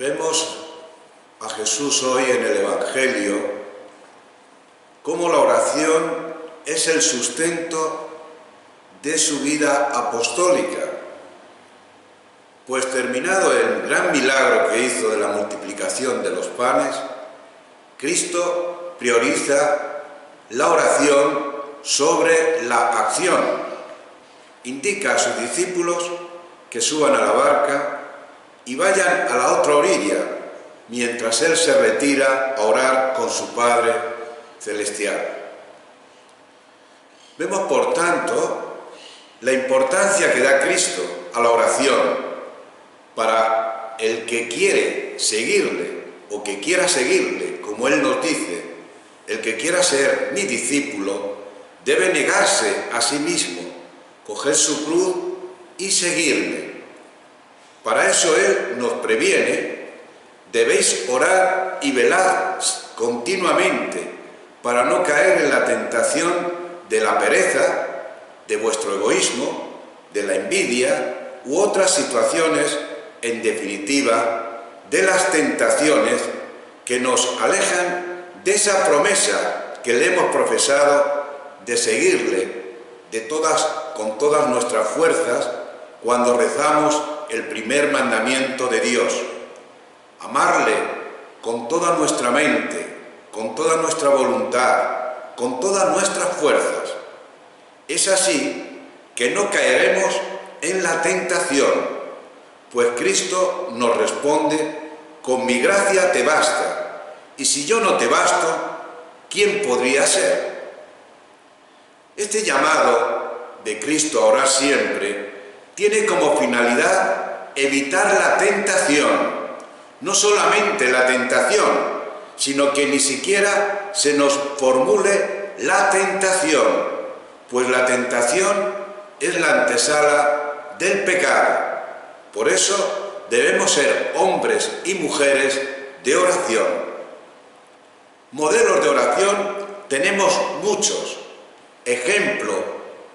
Vemos a Jesús hoy en el Evangelio cómo la oración es el sustento de su vida apostólica, pues terminado el gran milagro que hizo de la multiplicación de los panes, Cristo prioriza la oración sobre la acción. Indica a sus discípulos que suban a la barca y vayan a la otra orilla, mientras Él se retira a orar con su Padre Celestial. Vemos, por tanto, la importancia que da Cristo a la oración para el que quiere seguirle, o que quiera seguirle, como Él nos dice: el que quiera ser mi discípulo debe negarse a sí mismo, coger su cruz y seguirme. Para eso Él nos previene: debéis orar y velar continuamente para no caer en la tentación de la pereza, de vuestro egoísmo, de la envidia u otras situaciones, en definitiva, de las tentaciones que nos alejan de esa promesa que le hemos profesado de seguirle con todas nuestras fuerzas cuando rezamos el primer mandamiento de Dios: amarle con toda nuestra mente, con toda nuestra voluntad, con todas nuestras fuerzas. Es así que no caeremos en la tentación, pues Cristo nos responde: con mi gracia te basta, y si yo no te basto, ¿quién podría ser? Este llamado de Cristo a orar siempre tiene como finalidad evitar la tentación, no solamente la tentación, sino que ni siquiera se nos formule la tentación, pues la tentación es la antesala del pecado. Por eso debemos ser hombres y mujeres de oración. Modelos de oración tenemos muchos. Ejemplo,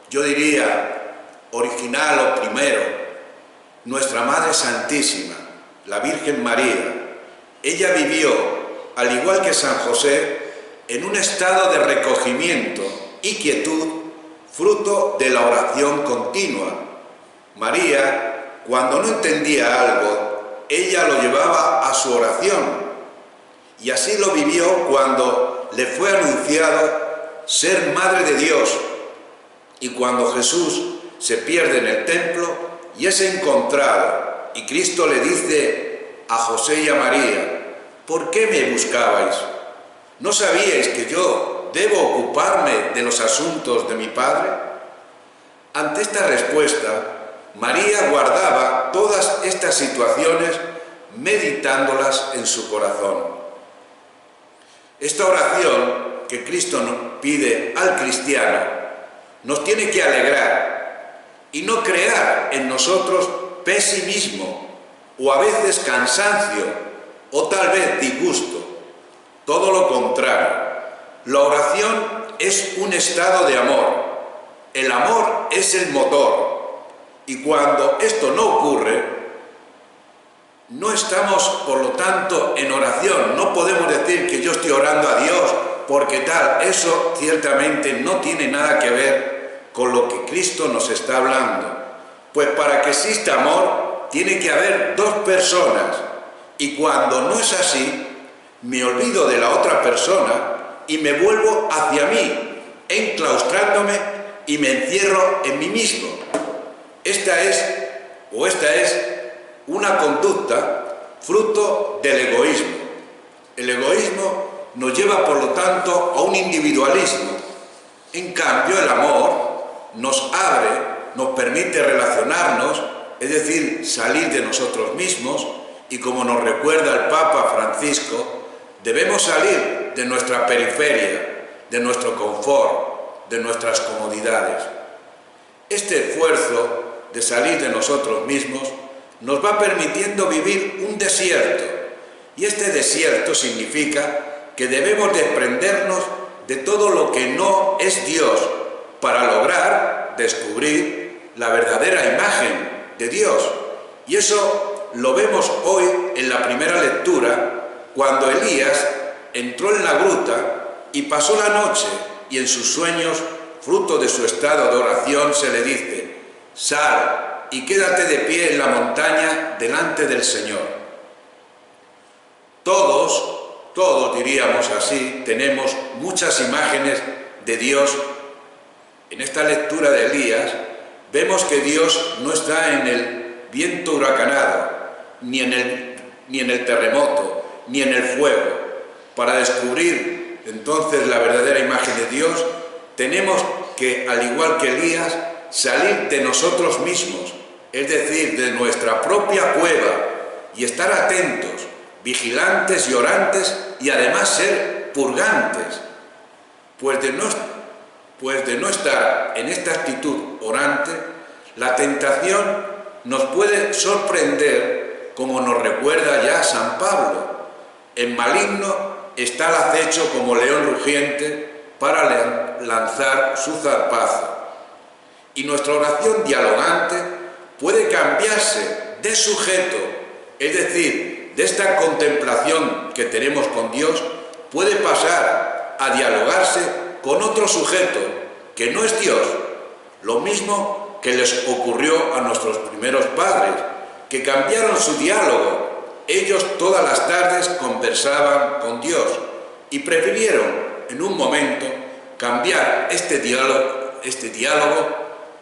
yo diría, original o primero, nuestra Madre Santísima, la Virgen María. Ella vivió, al igual que San José, en un estado de recogimiento y quietud, fruto de la oración continua. María, cuando no entendía algo, ella lo llevaba a su oración, y así lo vivió cuando le fue anunciado ser Madre de Dios, y cuando Jesús se pierde en el templo y es encontrado, y Cristo le dice a José y a María: ¿por qué me buscabais? ¿No sabíais que yo debo ocuparme de los asuntos de mi Padre? Ante esta respuesta, María guardaba todas estas situaciones, meditándolas en su corazón. Esta oración que Cristo nos pide al cristiano nos tiene que alegrar y no crear en nosotros pesimismo o a veces cansancio o tal vez disgusto. Todo lo contrario, la oración es un estado de amor. El amor es el motor, y cuando esto no ocurre, no estamos, por lo tanto, en oración. No podemos decir que yo estoy orando a Dios porque tal. Eso ciertamente no tiene nada que ver con lo que Cristo nos está hablando. Pues para que exista amor, tiene que haber dos personas. Y cuando no es así, me olvido de la otra persona y me vuelvo hacia mí, enclaustrándome y me encierro en mí mismo. Esta es una conducta fruto del egoísmo. El egoísmo nos lleva, por lo tanto, a un individualismo. En cambio, el amor nos abre, nos permite relacionarnos, es decir, salir de nosotros mismos, y como nos recuerda el Papa Francisco, debemos salir de nuestra periferia, de nuestro confort, de nuestras comodidades. Este esfuerzo de salir de nosotros mismos nos va permitiendo vivir un desierto, y este desierto significa que debemos desprendernos de todo lo que no es Dios para lograr descubrir la verdadera imagen de Dios. Y eso lo vemos hoy en la primera lectura, cuando Elías entró en la gruta y pasó la noche, y en sus sueños, fruto de su estado de oración, se le dice: sal y quédate de pie en la montaña delante del Señor. Todos diríamos así, tenemos muchas imágenes de Dios. En esta lectura de Elías vemos que Dios no está en el viento huracanado, ni en el terremoto, ni en el fuego. Para descubrir entonces la verdadera imagen de Dios, tenemos que, al igual que Elías, salir de nosotros mismos, es decir, de nuestra propia cueva, y estar atentos, vigilantes y orantes, y además ser purgantes, pues de no estar en esta actitud orante, la tentación nos puede sorprender, como nos recuerda ya San Pablo: el maligno está al acecho como león rugiente para lanzar su zarpazo. Y nuestra oración dialogante puede cambiarse de sujeto, es decir, de esta contemplación que tenemos con Dios, puede pasar a dialogarse con otro sujeto que no es Dios, lo mismo que les ocurrió a nuestros primeros padres, que cambiaron su diálogo. Ellos todas las tardes conversaban con Dios y prefirieron en un momento cambiar este diálogo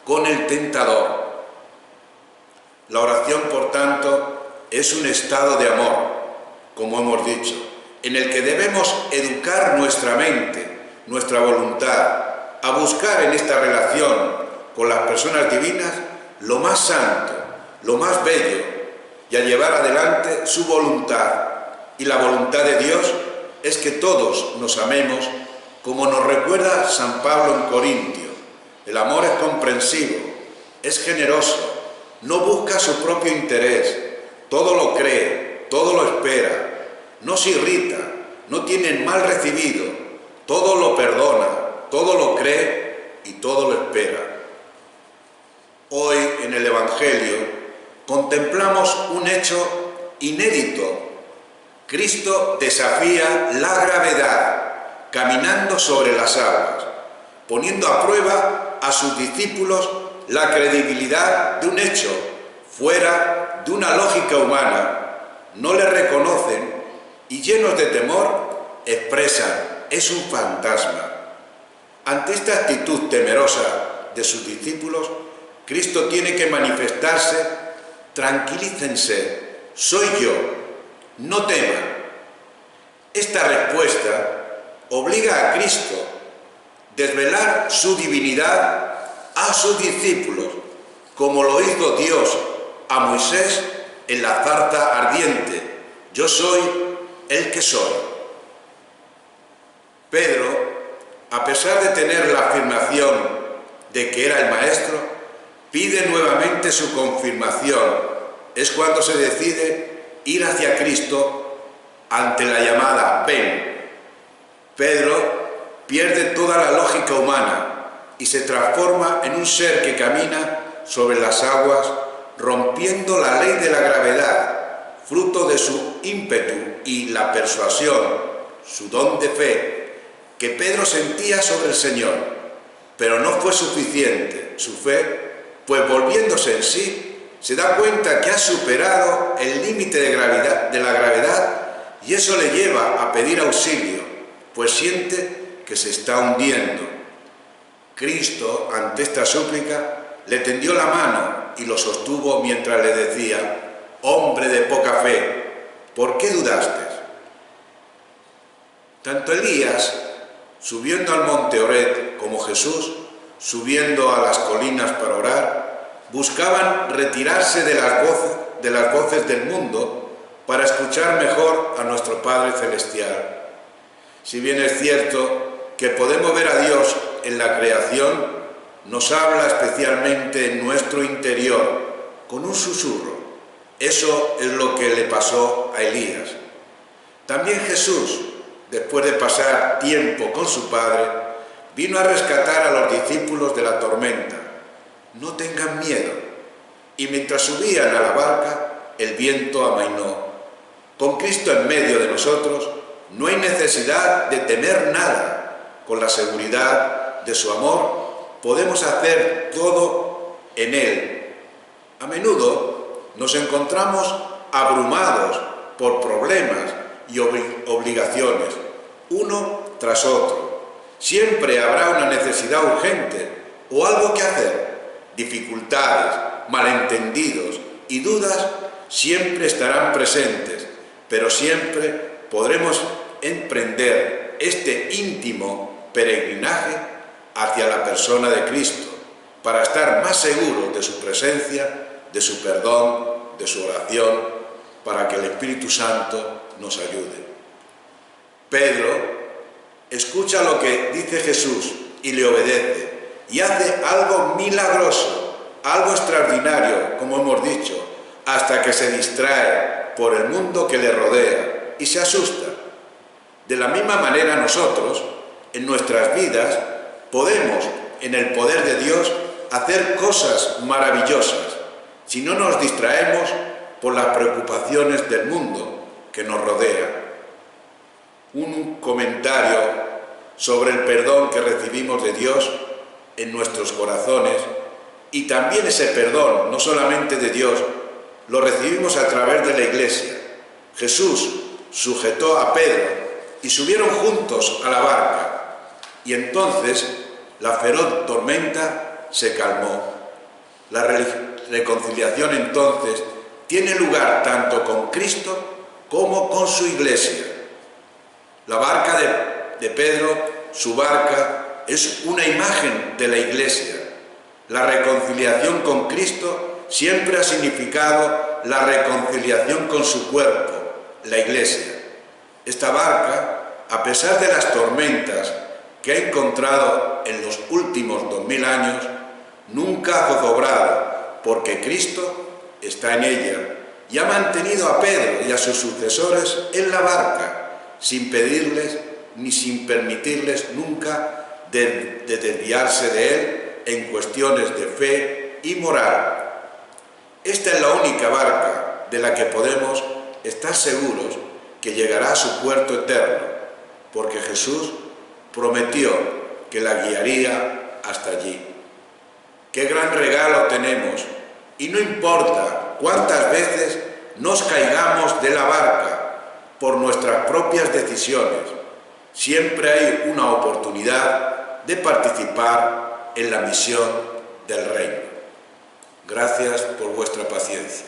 con el tentador. La oración, por tanto, es un estado de amor, como hemos dicho, en el que debemos educar nuestra mente, nuestra voluntad, a buscar en esta relación con las personas divinas lo más santo, lo más bello, y a llevar adelante su voluntad. Y la voluntad de Dios es que todos nos amemos, como nos recuerda San Pablo en Corintios. El amor es comprensivo, es generoso, no busca su propio interés, todo lo cree, todo lo espera, no se irrita, no tiene el mal recibido, todo lo perdona, todo lo cree y todo lo espera. Hoy en el Evangelio contemplamos un hecho inédito. Cristo desafía la gravedad, caminando sobre las aguas, poniendo a prueba a sus discípulos la credibilidad de un hecho fuera de una lógica humana. No le reconocen y, llenos de temor, expresan: es un fantasma. Ante esta actitud temerosa de sus discípulos, Cristo tiene que manifestarse: tranquilícense, soy yo, no teman. Esta respuesta obliga a Cristo a desvelar su divinidad a sus discípulos, como lo hizo Dios a Moisés en la zarza ardiente: yo soy el que soy. Pedro, a pesar de tener la afirmación de que era el Maestro, pide nuevamente su confirmación. Es cuando se decide ir hacia Cristo ante la llamada ven. Pedro pierde toda la lógica humana y se transforma en un ser que camina sobre las aguas, rompiendo la ley de la gravedad, fruto de su ímpetu y la persuasión, su don de fe, que Pedro sentía sobre el Señor. Pero no fue suficiente su fe, pues volviéndose en sí, se da cuenta que ha superado el límite de la gravedad, y eso le lleva a pedir auxilio, pues siente que se está hundiendo. Cristo, ante esta súplica, le tendió la mano y lo sostuvo mientras le decía: hombre de poca fe, ¿por qué dudaste? Tanto Elías, subiendo al monte Oreb, como Jesús, subiendo a las colinas para orar, buscaban retirarse de las voces del mundo para escuchar mejor a nuestro Padre Celestial. Si bien es cierto que podemos ver a Dios en la creación, nos habla especialmente en nuestro interior, con un susurro. Eso es lo que le pasó a Elías. También Jesús, después de pasar tiempo con su Padre, vino a rescatar a los discípulos de la tormenta. No tengan miedo. Y mientras subían a la barca, el viento amainó. Con Cristo en medio de nosotros, no hay necesidad de temer nada. Con la seguridad de su amor, podemos hacer todo en Él. A menudo nos encontramos abrumados por problemas y obligaciones, uno tras otro. Siempre habrá una necesidad urgente o algo que hacer. Dificultades, malentendidos y dudas siempre estarán presentes, pero siempre podremos emprender este íntimo peregrinaje hacia la persona de Cristo para estar más seguros de su presencia, de su perdón, de su oración, para que el Espíritu Santo nos ayude. Pedro escucha lo que dice Jesús y le obedece y hace algo milagroso, algo extraordinario, como hemos dicho, hasta que se distrae por el mundo que le rodea y se asusta. De la misma manera nosotros, en nuestras vidas, podemos, en el poder de Dios, hacer cosas maravillosas si no nos distraemos por las preocupaciones del mundo que nos rodea. Un comentario sobre el perdón que recibimos de Dios en nuestros corazones, y también ese perdón, no solamente de Dios, lo recibimos a través de la Iglesia. Jesús sujetó a Pedro y subieron juntos a la barca, y entonces la feroz tormenta se calmó. La reconciliación entonces tiene lugar tanto con Cristo como con su Iglesia. La barca de Pedro, su barca, es una imagen de la Iglesia. La reconciliación con Cristo siempre ha significado la reconciliación con su cuerpo, la Iglesia. Esta barca, a pesar de las tormentas que ha encontrado en los últimos 2000 años, nunca ha zozobrado, porque Cristo está en ella y ha mantenido a Pedro y a sus sucesores en la barca, sin pedirles ni sin permitirles nunca de desviarse de él en cuestiones de fe y moral. Esta es la única barca de la que podemos estar seguros que llegará a su puerto eterno, porque Jesús prometió que la guiaría hasta allí. ¡Qué gran regalo tenemos! Y no importa cuántas veces nos caigamos de la barca por nuestras propias decisiones, siempre hay una oportunidad de participar en la misión del reino. Gracias por vuestra paciencia.